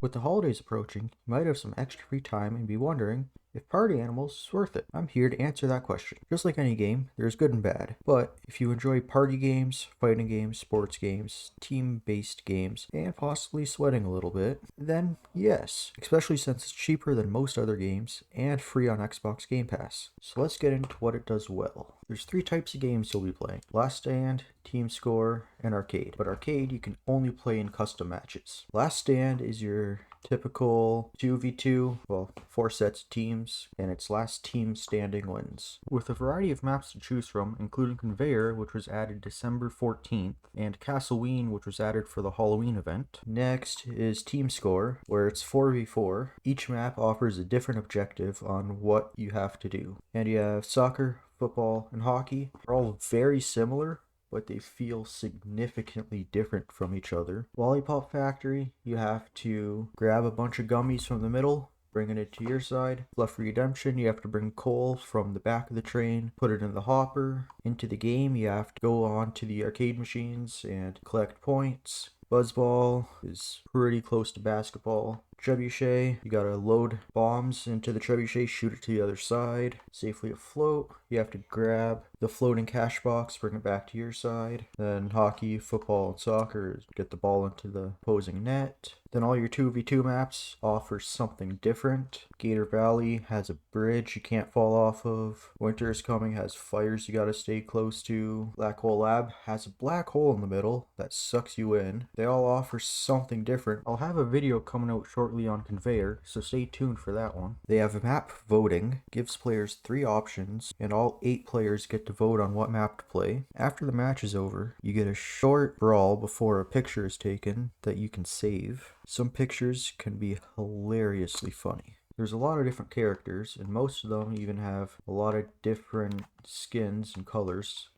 With the holidays approaching, you might have some extra free time and be wondering if party animals is worth it. I'm here to answer that question. Just like any game, there's good and bad. But if you enjoy party games, fighting games, sports games, team-based games, and possibly sweating a little bit, then yes, especially since it's cheaper than most other games and free on Xbox Game Pass. So let's get into what it does well. There's three types of games you'll be playing: Last Stand, Team Score, and Arcade. But Arcade you can only play in custom matches. Last Stand is your typical 2v2, well, 4 sets of teams, and it's last team standing wins. With a variety of maps to choose from, including Conveyor, which was added December 14th, and Castleween, which was added for the Halloween event. Next is Team Score, where it's 4v4. Each map offers a different objective on what you have to do. And you have soccer, football, and hockey. They're all very similar, but they feel significantly different from each other. Lollipop Factory, you have to grab a bunch of gummies from the middle, bringing it to your side. Fluff Redemption, you have to bring coal from the back of the train, put it in the hopper. Into the game, you have to go on to the arcade machines and collect points. Buzzball is pretty close to basketball. Trebuchet, you gotta load bombs into the trebuchet, shoot it to the other side, safely afloat. You have to grab the floating cash box, bring it back to your side. Then hockey, football, and soccer is get the ball into the opposing net. Then all your 2v2 maps offer something different. Gator Valley has a bridge you can't fall off of. Winter is Coming has fires you gotta stay close to. Black Hole Lab has a black hole in the middle that sucks you in. They all offer something different. I'll have a video coming out shortly on Conveyor, so stay tuned for that one. They have map voting, gives players 3 options, and all 8 players get to vote on what map to play. After the match is over, you get a short brawl before a picture is taken that you can save. Some pictures can be hilariously funny. There's a lot of different characters, and most of them even have a lot of different skins and colors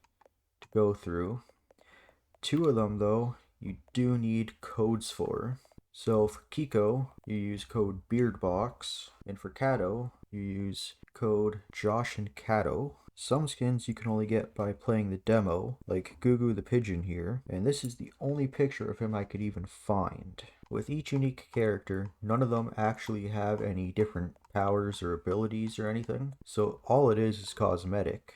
to go through. 2 of them, though, you do need codes for. So for Kiko, you use code BeardBox, and for Kato, you use code Josh and Kato. Some skins you can only get by playing the demo, like Gugu the Pigeon here, and this is the only picture of him I could even find. With each unique character, none of them actually have any different powers or abilities or anything, so all it is cosmetic.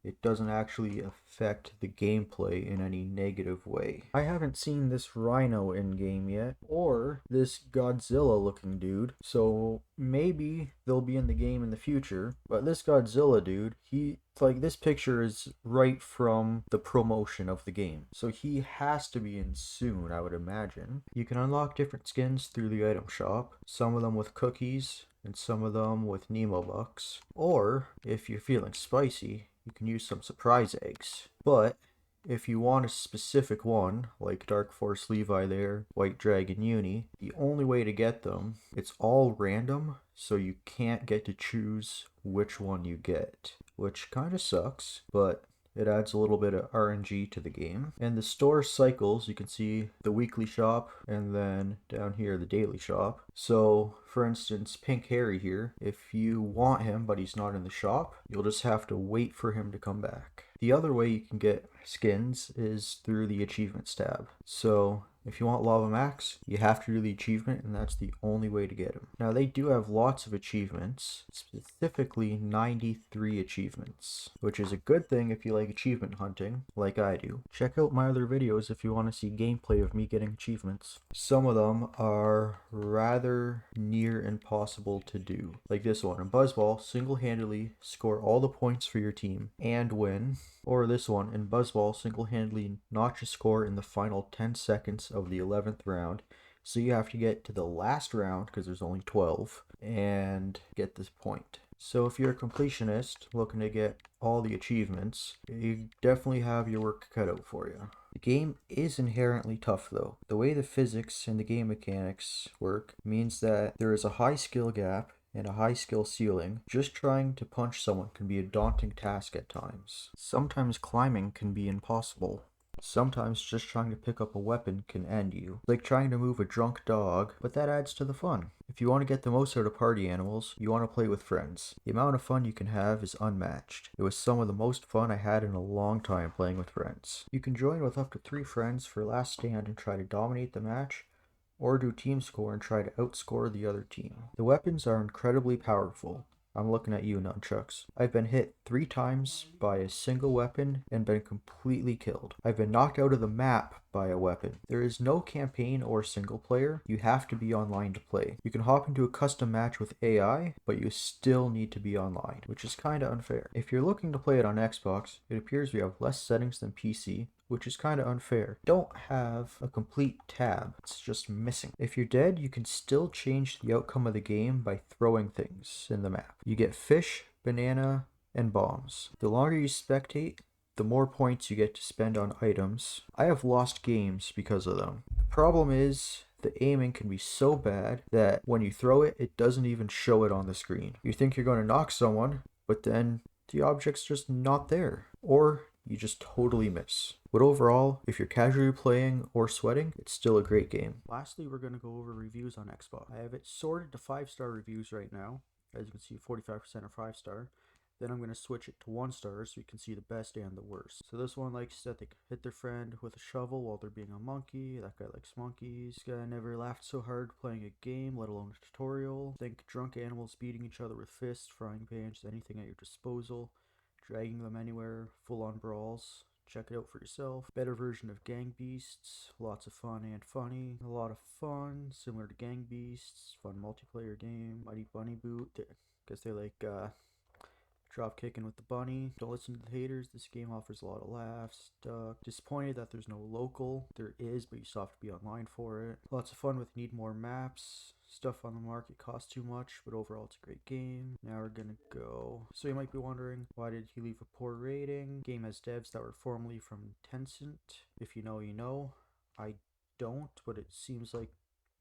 It doesn't actually affect the gameplay in any negative way. I haven't seen this Rhino in game yet, or this Godzilla looking dude, so maybe they'll be in the game in the future. But this Godzilla dude, this picture is right from the promotion of the game, so he has to be in soon, I would imagine. You can unlock different skins through the item shop, some of them with cookies, and some of them with Nemo Bucks. Or, if you're feeling spicy, you can use some surprise eggs. But if you want a specific one, like Dark Force Levi there, White Dragon Uni, the only way to get them, it's all random, so you can't get to choose which one you get, which kind of sucks, but it adds a little bit of RNG to the game. And the store cycles, you can see the weekly shop and then down here the daily shop. So for instance, Pink Harry here, if you want him but he's not in the shop, you'll just have to wait for him to come back. The other way you can get skins is through the achievements tab. So if you want Lava Max, you have to do the achievement, and that's the only way to get him. Now, they do have lots of achievements, specifically 93 achievements, which is a good thing if you like achievement hunting, like I do. Check out my other videos if you want to see gameplay of me getting achievements. Some of them are rather near impossible to do, like this one. In Buzzball, single-handedly score all the points for your team and win. Or this one, in Buzzball, single-handedly notch a score in the final 10 seconds of the 11th round. So you have to get to the last round, because there's only 12, and get this point. So if you're a completionist looking to get all the achievements, you definitely have your work cut out for you. The game is inherently tough though. The way the physics and the game mechanics work means that there is a high skill gap and a high skill ceiling. Just trying to punch someone can be a daunting task at times. Sometimes climbing can be impossible. Sometimes just trying to pick up a weapon can end you. Like trying to move a drunk dog, but that adds to the fun. If you want to get the most out of party animals, you want to play with friends. The amount of fun you can have is unmatched. It was some of the most fun I had in a long time playing with friends. You can join with up to 3 friends for Last Stand and try to dominate the match, or do team score and try to outscore the other team. The weapons are incredibly powerful. I'm looking at you, Nunchucks. I've been hit 3 times by a single weapon and been completely killed. I've been knocked out of the map by a weapon. There is no campaign or single player. You have to be online to play. You can hop into a custom match with AI, but you still need to be online, which is kinda unfair. If you're looking to play it on Xbox, it appears we have less settings than PC, which is kind of unfair. Don't have a complete tab, it's just missing. If you're dead, you can still change the outcome of the game by throwing things in the map. You get fish, banana, and bombs. The longer you spectate, the more points you get to spend on items. I have lost games because of them. The problem is, the aiming can be so bad that when you throw it, it doesn't even show it on the screen. You think you're going to knock someone, but then the object's just not there. Or you just totally miss. But overall, if you're casually playing or sweating, it's still a great game. Lastly, we're going to go over reviews on Xbox. I have it sorted to 5-star reviews right now. As you can see, 45% are 5-star. Then I'm going to switch it to 1-star so you can see the best and the worst. So this one likes that they hit their friend with a shovel while they're being a monkey. That guy likes monkeys. This guy never laughed so hard playing a game, let alone a tutorial. Think drunk animals beating each other with fists, frying pans, anything at your disposal. Dragging them anywhere, full-on brawls. Check it out for yourself. Better version of Gang Beasts. Lots of fun and funny. A lot of fun, similar to Gang Beasts. Fun multiplayer game. Mighty Bunny Boot. Guess they like drop kicking with the bunny. Don't listen to the haters. This game offers a lot of laughs. Disappointed that there's no local. There is, but you still have to be online for it. Lots of fun with need more maps. Stuff on the market costs too much, but overall it's a great game. Now we're gonna go. So you might be wondering, why did he leave a poor rating? Game has devs that were formerly from Tencent. If you know, you know. I don't, but it seems like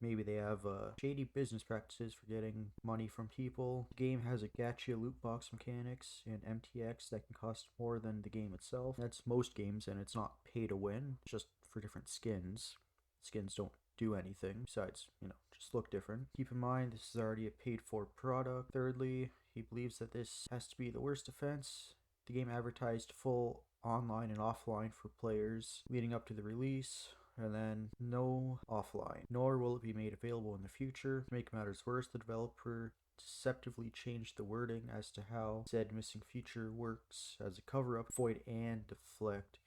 maybe they have shady business practices for getting money from people. The game has a gacha loot box mechanics and MTX that can cost more than the game itself. That's most games, and it's not pay to win, just for different skins. Skins don't do anything besides, just look different. Keep in mind, this is already a paid for product. Thirdly, he believes that this has to be the worst offense. The game advertised full online and offline for players leading up to the release, and then no offline, nor will it be made available in the future. To make matters worse, the developer deceptively changed the wording as to how said missing feature works as a cover-up, avoid and deflect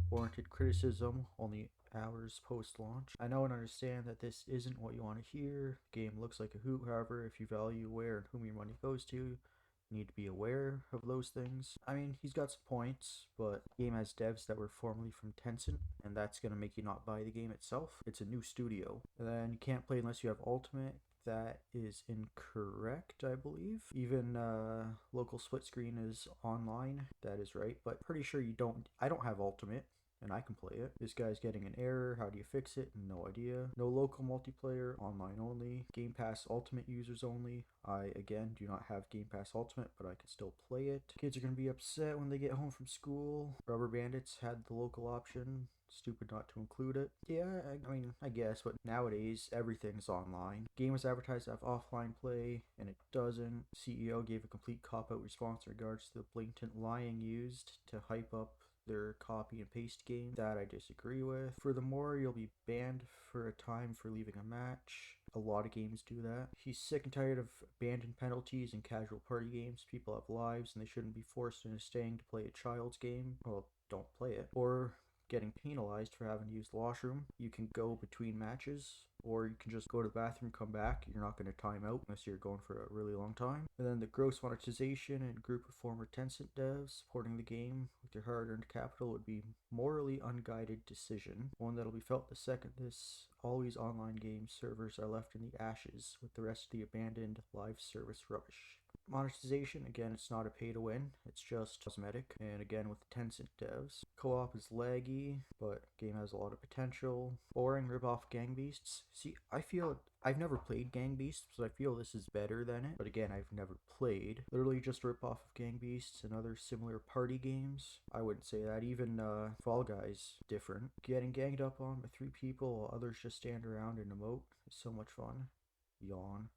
warranted criticism only hours post-launch. I know and understand that this isn't what you want to hear. The game looks like a hoot, however, if you value where and whom your money goes to, need to be aware of those things. I mean, he's got some points, but the game has devs that were formerly from Tencent, and that's going to make you not buy the game itself. It's a new studio. And then you can't play unless you have Ultimate. That is incorrect, I believe. Even local split screen is online. That is right, but pretty sure you don't. I don't have Ultimate, and I can play it. This guy's getting an error. How do you fix it? No idea. No local multiplayer, online only. Game Pass Ultimate users only. I, again, do not have Game Pass Ultimate, but I can still play it. Kids are going to be upset when they get home from school. Rubber Bandits had the local option. Stupid not to include it. Yeah, I mean, I guess, but nowadays everything's online. Game was advertised to have offline play, and it doesn't. CEO gave a complete cop-out response in regards to the blatant lying used to hype up their copy and paste game. That I disagree with. Furthermore, you'll be banned for a time for leaving a match. A lot of games do that. He's sick and tired of abandoned penalties in casual party games. People have lives and they shouldn't be forced into staying to play a child's game. Well, don't play it. Or getting penalized for having to use the washroom. You can go between matches, or you can just go to the bathroom, come back. You're not going to time out unless you're going for a really long time. And then the gross monetization and group of former Tencent devs supporting the game with their hard-earned capital would be morally unguided decision, one that'll be felt the second this always online game servers are left in the ashes with the rest of the abandoned live service rubbish. Monetization, again, it's not a pay to win, it's just cosmetic, and again with the Tencent devs. Co-op is laggy, but game has a lot of potential. Boring rip-off Gang Beasts. See, I feel I've never played Gang Beasts, so I feel this is better than it, but again, I've never played. Literally just rip-off of Gang Beasts and other similar party games. I wouldn't say that. Even Fall Guys, different. Getting ganged up on by 3 people while others just stand around and emote is so much fun. Yawn.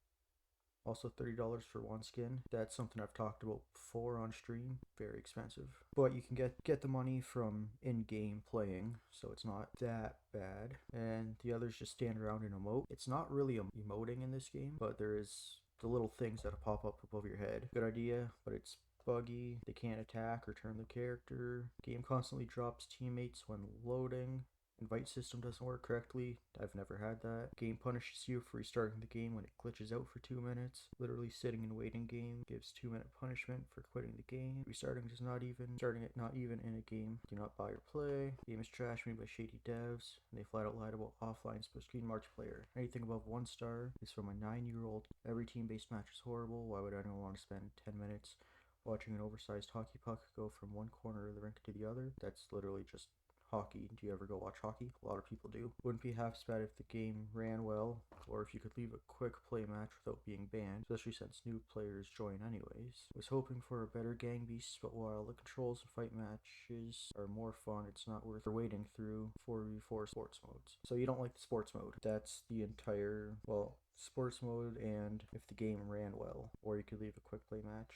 Also $30 for one skin. That's something I've talked about before on stream. Very expensive. But you can get the money from in-game playing, so it's not that bad. And the others just stand around and emote. It's not really emoting in this game, but there is the little things that pop up above your head. Good idea, but it's buggy. They can't attack or turn the character. Game constantly drops teammates when loading. Invite system doesn't work correctly. I've never had that. Game punishes you for restarting the game when it glitches out for 2 minutes. Literally sitting and waiting game gives 2-minute punishment for quitting the game. Restarting does not even starting it not even in a game. Do not buy or play. Game is trash made by shady devs, and they flat out lied about offline split screen multiplayer. Anything above 1 star is from a 9-year-old. Every team-based match is horrible. Why would anyone want to spend 10 minutes watching an oversized hockey puck go from one corner of the rink to the other? That's literally just hockey. Do you ever go watch hockey? A lot of people do. Wouldn't be half as bad if the game ran well, or if you could leave a quick play match without being banned, especially since new players join anyways. Was hoping for a better gang beast, but while the controls and fight matches are more fun, it's not worth wading through 4v4 sports modes. So you don't like the sports mode. That's the entire, well, sports mode and if the game ran well, or you could leave a quick play match.